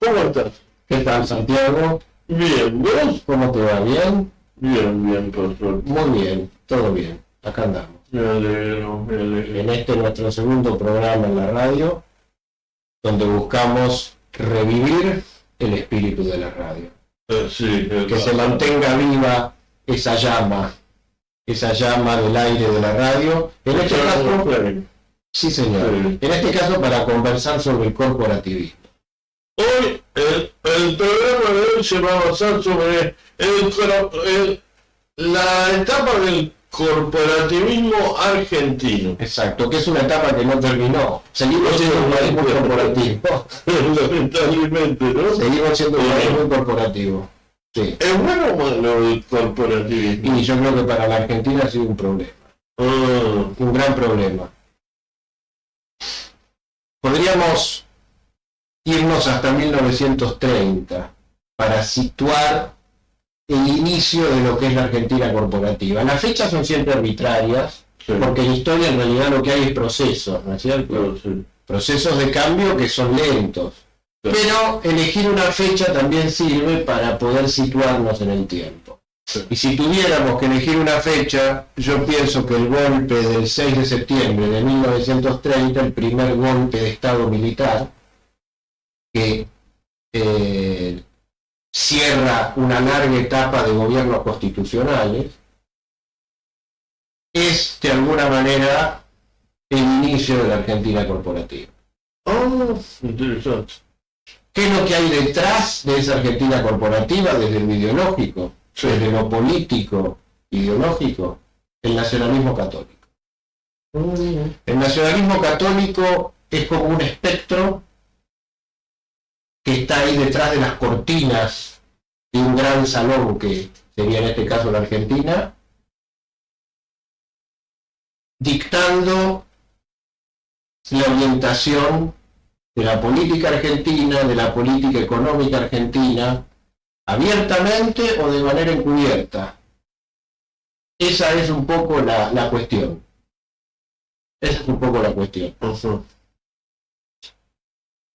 ¿Cómo estás? ¿Qué tal, Santiago? Bien, ¿vos? ¿Cómo te va? ¿Bien? Bien, por suerte. Muy bien, todo bien. Acá andamos. Me alegro. En este nuestro segundo programa en la radio, donde buscamos revivir el espíritu de la radio. Sí, Que se mantenga viva esa llama del aire de la radio. En este caso, sí señor. Sí. En este caso para conversar sobre el corporativismo. Hoy el programa de hoy se va a basar sobre la etapa del corporativismo argentino. Exacto, que es una etapa que no terminó. Seguimos siendo un país muy corporativo. Lamentablemente, ¿no? Seguimos siendo un país muy corporativo. Sí. ¿Es bueno o malo el corporativismo? Y yo creo que para la Argentina ha sido un problema. Un gran problema. Podríamos irnos hasta 1930 para situar el inicio de lo que es la Argentina corporativa. Las fechas son siempre arbitrarias, Sí. porque en historia en realidad lo que hay es procesos, ¿no es cierto? Sí. Procesos de cambio que son lentos. Sí. Pero elegir una fecha también sirve para poder situarnos en el tiempo. Sí. Y si tuviéramos que elegir una fecha, yo pienso que el golpe del 6 de septiembre de 1930, el primer golpe de Estado militar, que cierra una larga etapa de gobiernos constitucionales, es de alguna manera el inicio de la Argentina corporativa. Interesante. ¿Qué es lo que hay detrás de esa Argentina corporativa desde lo ideológico, Sí. desde lo político, ideológico? El nacionalismo católico. El nacionalismo católico es como un espectro que está ahí detrás de las cortinas de un gran salón que sería en este caso la Argentina, dictando la orientación de la política argentina, de la política económica argentina, abiertamente o de manera encubierta. Esa es un poco la cuestión. Esa es un poco la cuestión.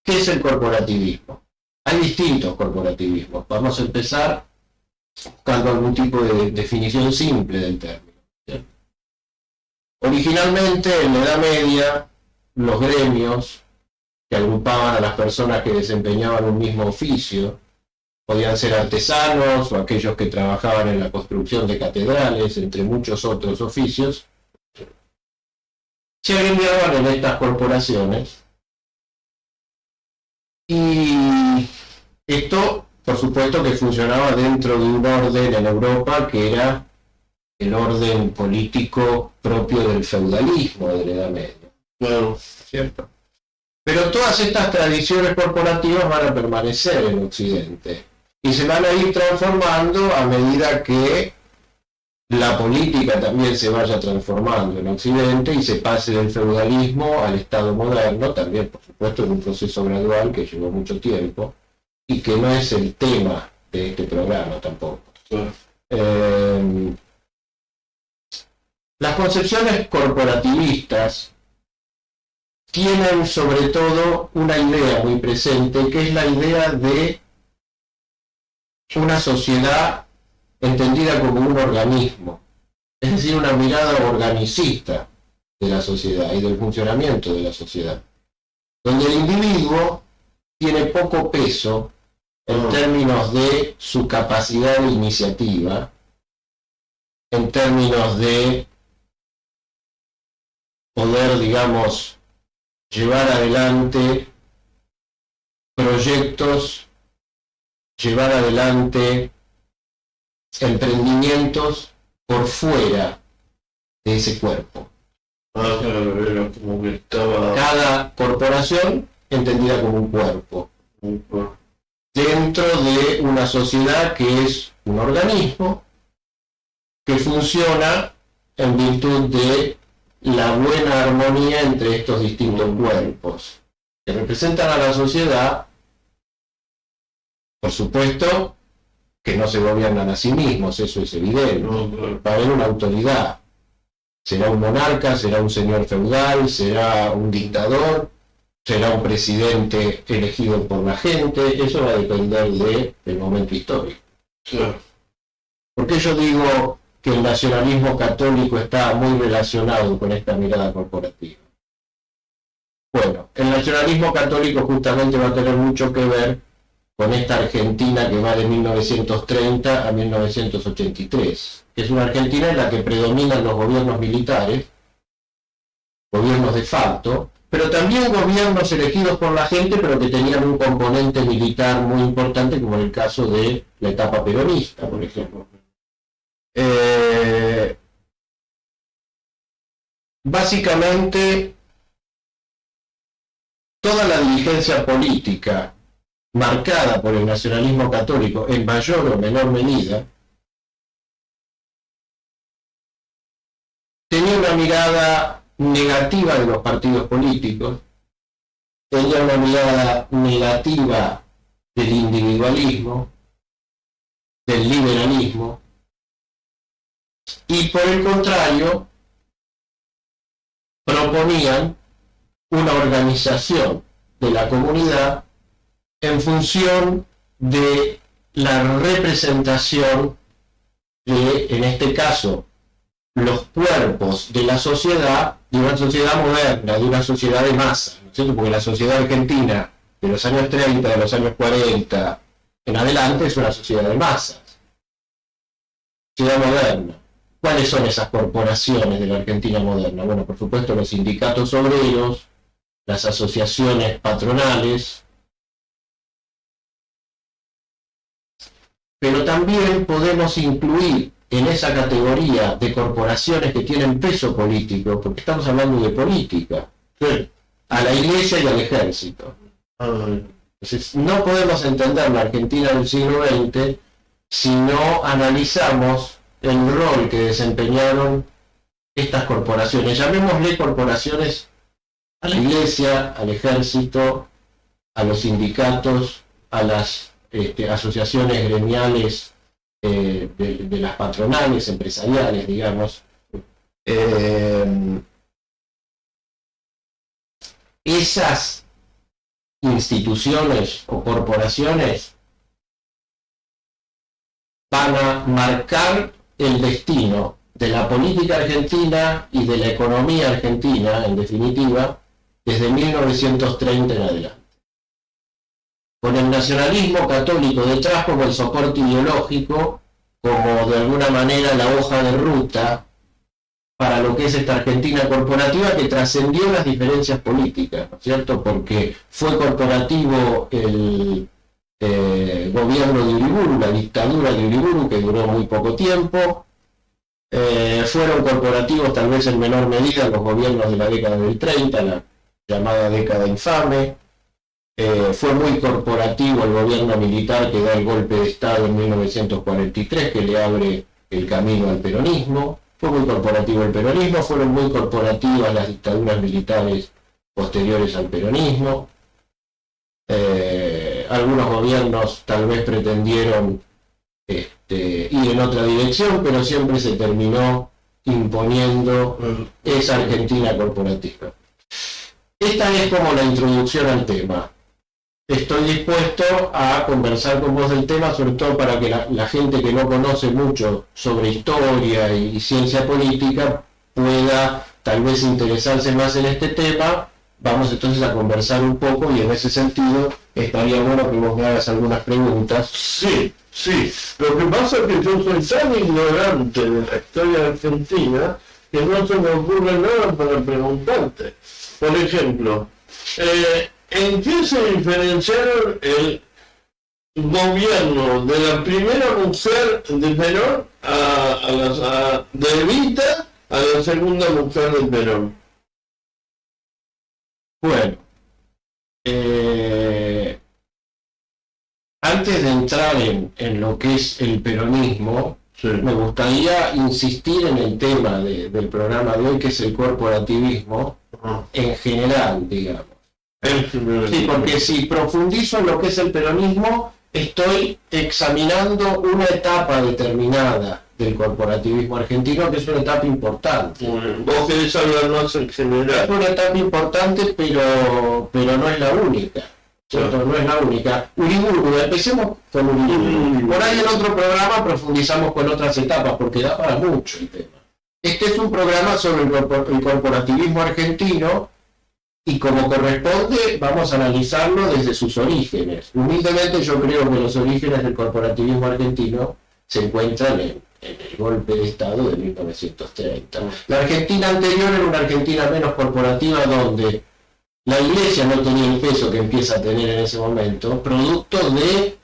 ¿Qué es el corporativismo? Hay distintos corporativismos. Vamos a empezar buscando algún tipo de definición simple del término. ¿Sí? Originalmente, en la Edad Media, los gremios que agrupaban a las personas que desempeñaban un mismo oficio, podían ser artesanos o aquellos que trabajaban en la construcción de catedrales, entre muchos otros oficios, se agremiaban en estas corporaciones. Y esto, por supuesto, que funcionaba dentro de un orden en Europa que era el orden político propio del feudalismo de la Edad Media. Claro. ¿Cierto? Pero todas estas tradiciones corporativas van a permanecer en Occidente y se van a ir transformando a medida que la política también se vaya transformando en Occidente y se pase del feudalismo al Estado moderno, también por supuesto en un proceso gradual que llevó mucho tiempo y que no es el tema de este programa tampoco. Claro. Las concepciones corporativistas tienen sobre todo una idea muy presente, que es la idea de una sociedad entendida como un organismo, es decir, una mirada organicista de la sociedad y del funcionamiento de la sociedad, donde el individuo tiene poco peso en términos de su capacidad de iniciativa, en términos de poder, digamos, llevar adelante proyectos, llevar adelante emprendimientos por fuera de ese cuerpo. Claro, era como que estaba Cada corporación entendida como un cuerpo, dentro de una sociedad que es un organismo que funciona en virtud de la buena armonía entre estos distintos cuerpos, que representan a la sociedad, por supuesto, que no se gobiernan a sí mismos, eso es evidente. Va a haber una autoridad. Será un monarca, será un señor feudal, será un dictador, será un presidente elegido por la gente, eso va a depender del momento histórico. Claro. ¿Por qué yo digo que el nacionalismo católico está muy relacionado con esta mirada corporativa? Bueno, el nacionalismo católico justamente va a tener mucho que ver con esta Argentina que va de 1930 a 1983, que es una Argentina en la que predominan los gobiernos militares, gobiernos de facto, pero también gobiernos elegidos por la gente, pero que tenían un componente militar muy importante, como en el caso de la etapa peronista, por ejemplo. Básicamente, toda la dirigencia política marcada por el nacionalismo católico en mayor o menor medida, tenía una mirada negativa de los partidos políticos, tenía una mirada negativa del individualismo, del liberalismo, y por el contrario, proponían una organización de la comunidad en función de la representación de, en este caso, los cuerpos de la sociedad, de una sociedad moderna, de una sociedad de masa, ¿no es cierto? Porque la sociedad argentina de los años 30, de los años 40 en adelante es una sociedad de masas, sociedad moderna. ¿Cuáles son esas corporaciones de la Argentina moderna? Bueno, por supuesto los sindicatos obreros, las asociaciones patronales, pero también podemos incluir en esa categoría de corporaciones que tienen peso político, porque estamos hablando de política, Sí. a la Iglesia y al Ejército. Entonces, no podemos entender la Argentina del siglo XX si no analizamos el rol que desempeñaron estas corporaciones. Llamémosle corporaciones a la Iglesia, al Ejército, a los sindicatos, a las asociaciones gremiales de las patronales, empresariales, digamos. Esas instituciones o corporaciones van a marcar el destino de la política argentina y de la economía argentina, en definitiva, desde 1930 en adelante. Con el nacionalismo católico detrás como el soporte ideológico, como de alguna manera la hoja de ruta para lo que es esta Argentina corporativa que trascendió las diferencias políticas, ¿no es cierto? Porque fue corporativo el gobierno de Uriburu, la dictadura de Uriburu, que duró muy poco tiempo. Fueron corporativos tal vez en menor medida los gobiernos de la década del 30, la llamada década infame. Fue muy corporativo el gobierno militar que da el golpe de Estado en 1943, que le abre el camino al peronismo. Fue muy corporativo el peronismo, fueron muy corporativas las dictaduras militares posteriores al peronismo. Algunos gobiernos tal vez pretendieron ir en otra dirección, pero siempre se terminó imponiendo esa Argentina corporativa. Esta es como la introducción al tema. Estoy dispuesto a conversar con vos del tema, sobre todo para que la gente que no conoce mucho sobre historia y ciencia política pueda tal vez interesarse más en este tema. Vamos entonces a conversar un poco y en ese sentido estaría bueno que vos me hagas algunas preguntas. Sí, sí. Lo que pasa es que yo soy tan ignorante de la historia argentina que no se me ocurre nada para preguntarte. Por ejemplo, ¿en qué se diferenciaron el gobierno de la primera mujer de Perón de Evita a la segunda mujer de Perón? Bueno, antes de entrar en lo que es el peronismo, Sí. me gustaría insistir en el tema del programa de hoy, que es el corporativismo en general, digamos. Sí, porque si profundizo en lo que es el peronismo, estoy examinando una etapa determinada del corporativismo argentino, que es una etapa importante. Vos querés hablar más en general. Es una etapa importante, pero no es la única. ¿Cierto? No es la única. Uriburu, empecemos con Uriburu. Por ahí en otro programa profundizamos con otras etapas, porque da para mucho el tema. Este es un programa sobre el corporativismo argentino, y como corresponde, vamos a analizarlo desde sus orígenes. Humildemente yo creo que los orígenes del corporativismo argentino se encuentran en el golpe de Estado de 1930. La Argentina anterior era una Argentina menos corporativa, donde la Iglesia no tenía el peso que empieza a tener en ese momento, producto de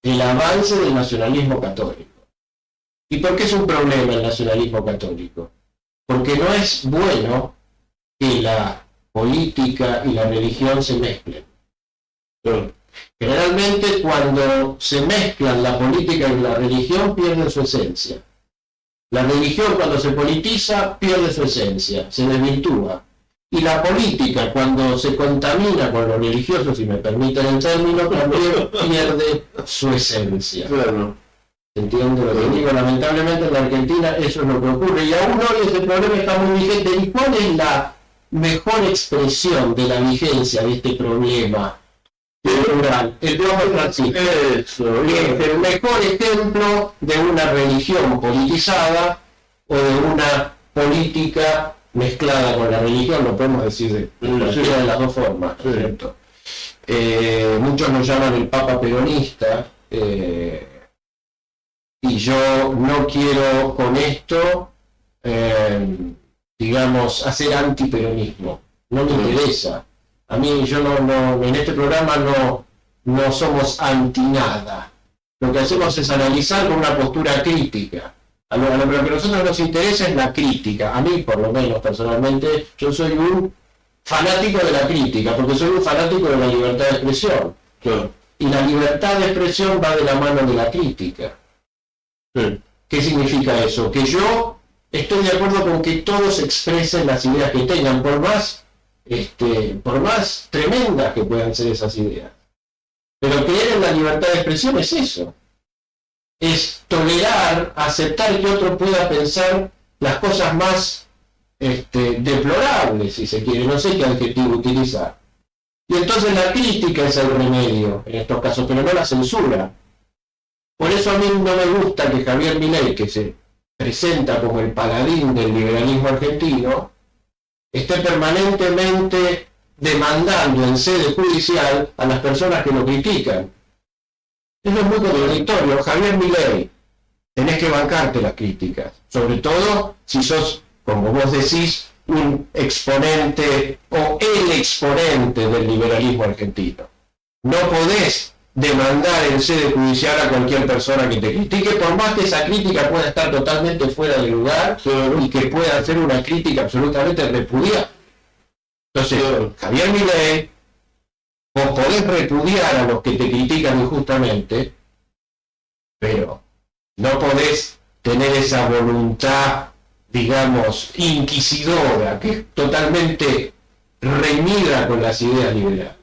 el avance del nacionalismo católico. ¿Y por qué es un problema el nacionalismo católico? Porque no es bueno que la política y la religión se mezclen. Generalmente cuando se mezclan la política y la religión pierden su esencia. La religión cuando se politiza pierde su esencia, se desvirtúa. Y la política cuando se contamina con lo religioso, si me permiten el término, también pierde su esencia. Claro. Entiendo lo que digo, lamentablemente en la Argentina eso es lo que ocurre, y aún hoy ese problema está muy vigente. ¿Y cuál es la mejor expresión de la vigencia de este problema plural? El Papa Francisco es el mejor ejemplo de una religión politizada o de una política mezclada con la religión, lo podemos decir de cualquiera de las dos formas, ¿no es cierto? Muchos lo llaman el Papa peronista, y yo no quiero con esto, digamos, hacer antiperonismo. No me interesa. A mí, yo no, en este programa no somos anti nada. Lo que hacemos es analizar con una postura crítica. Lo que a nosotros nos interesa es la crítica. A mí, por lo menos, personalmente, yo soy un fanático de la crítica, porque soy un fanático de la libertad de expresión. Y la libertad de expresión va de la mano de la crítica. ¿Qué significa eso? Que yo estoy de acuerdo con que todos expresen las ideas que tengan, por más tremendas que puedan ser esas ideas. Pero creer en la libertad de expresión es eso. Es tolerar, aceptar que otro pueda pensar las cosas más deplorables, si se quiere, no sé qué adjetivo utilizar. Y entonces la crítica es el remedio en estos casos, pero no la censura. Por eso a mí no me gusta que Javier Milei, que se presenta como el paladín del liberalismo argentino, esté permanentemente demandando en sede judicial a las personas que lo critican. Eso es muy contradictorio. Javier Milei, tenés que bancarte las críticas, sobre todo si sos, como vos decís, un exponente o el exponente del liberalismo argentino. No podés demandar en sede judicial a cualquier persona que te critique, por más que esa crítica pueda estar totalmente fuera de lugar y que pueda hacer una crítica absolutamente repudiada. Entonces, Javier Milei, vos podés repudiar a los que te critican injustamente, pero no podés tener esa voluntad, digamos, inquisidora, que es totalmente reñida con las ideas liberales,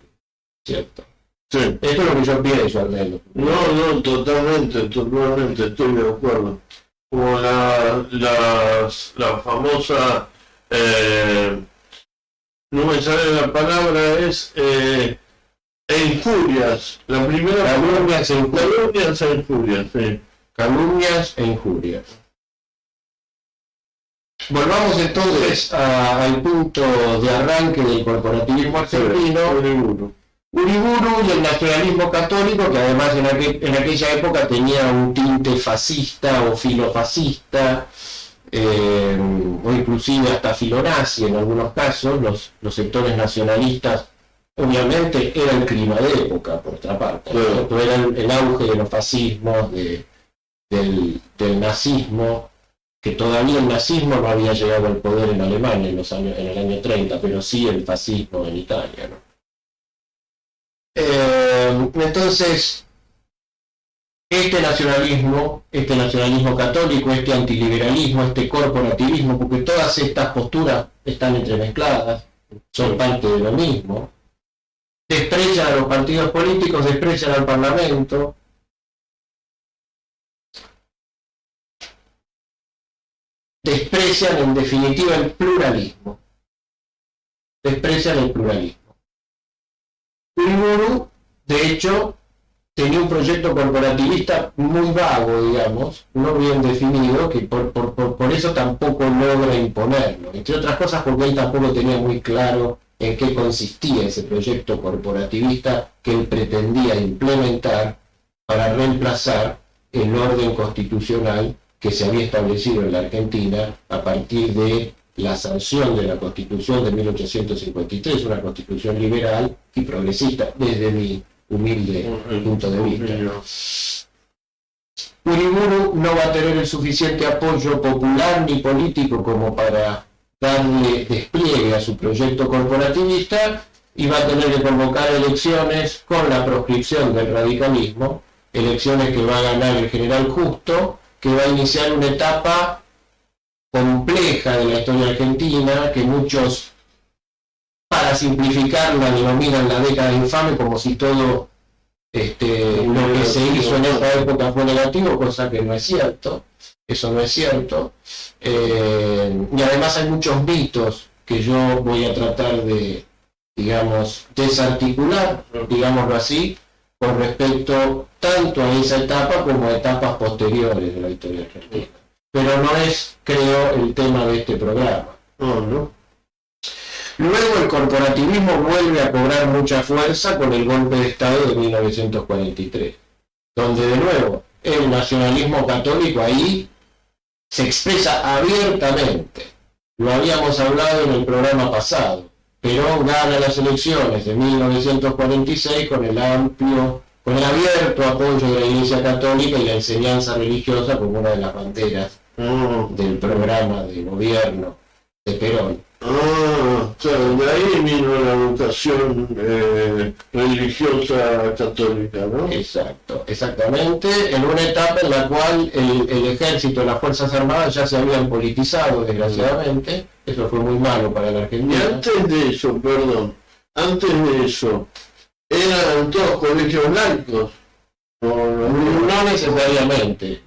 ¿cierto? Sí. Esto es lo que yo pienso, al menos. No, totalmente, estoy de acuerdo. Como la famosa, no me sale la palabra, es injurias. La primera Calumnias e injurias, sí. Calumnias e injurias. Volvamos entonces al punto de arranque del corporativismo argentino. Uriburu y el nacionalismo católico, que además en aquella época tenía un tinte fascista o filofascista, o inclusive hasta filonazi en algunos casos. Los sectores nacionalistas, obviamente, era el clima de época, por otra parte. Esto era el auge de los fascismos, del nazismo, que todavía el nazismo no había llegado al poder en Alemania en el año 30, pero sí el fascismo en Italia, ¿no? Entonces, este nacionalismo católico, este antiliberalismo, este corporativismo, porque todas estas posturas están entremezcladas, son parte de lo mismo, desprecian a los partidos políticos, desprecian al Parlamento. desprecian en definitiva el pluralismo. Desprecian el pluralismo. Uriburu, de hecho, tenía un proyecto corporativista muy vago, digamos, no bien definido, que por eso tampoco logra imponerlo. Entre otras cosas porque él tampoco tenía muy claro en qué consistía ese proyecto corporativista que él pretendía implementar para reemplazar el orden constitucional que se había establecido en la Argentina a partir de la sanción de la Constitución de 1853, una constitución liberal y progresista, desde mi humilde punto de vista. Uriburu no va a tener el suficiente apoyo popular ni político como para darle despliegue a su proyecto corporativista y va a tener que convocar elecciones con la proscripción del radicalismo, elecciones que va a ganar el general Justo, que va a iniciar una etapa compleja de la historia argentina, que muchos, para simplificarla, denominan la década infame, como si todo lo que se hizo en esa época fue negativo, cosa que no es cierto. Eso no es cierto. Y además hay muchos mitos que yo voy a tratar de, digamos, desarticular, digámoslo así, con respecto tanto a esa etapa como a etapas posteriores de la historia argentina. Pero no es, creo, el tema de este programa. No. Luego el corporativismo vuelve a cobrar mucha fuerza con el golpe de Estado de 1943, donde de nuevo el nacionalismo católico ahí se expresa abiertamente. Lo habíamos hablado en el programa pasado. Perón gana las elecciones de 1946 con el abierto apoyo de la Iglesia Católica y la enseñanza religiosa como una de las banderas del programa de gobierno de Perón. Claro, de ahí vino la vocación religiosa católica, ¿no? Exacto, exactamente, en una etapa en la cual el ejército y las Fuerzas Armadas ya se habían politizado, desgraciadamente. Eso fue muy malo para la Y Argentina. antes de eso, ¿eran todos colegios laicos? No necesariamente.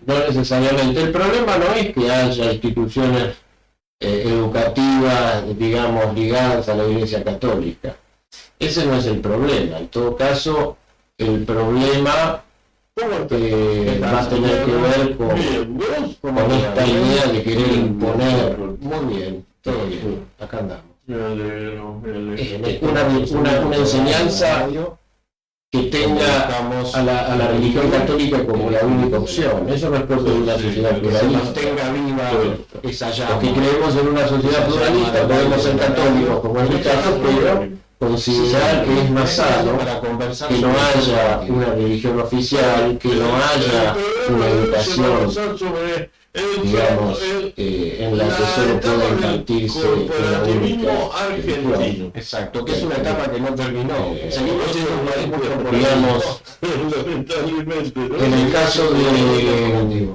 El problema no es que haya instituciones educativas, digamos, ligadas a la Iglesia Católica. Ese no es el problema. En todo caso, el problema va a tener que ver con esta idea de querer imponer. Muy bien, todo bien, acá andamos. Una enseñanza que tenga a la religión católica como la única opción. Eso no es propio de una sociedad pluralista. Mantenga viva esa llama. Porque creemos en una sociedad pluralista, podemos ser católicos, como es mi caso, pero considerar que es más sano que no haya una religión oficial, que no haya una educación, digamos, en la que solo pueda impartirse la única religión. Exacto, que es una etapa que no terminó. Seguimos siendo un país muy, digamos, en el caso de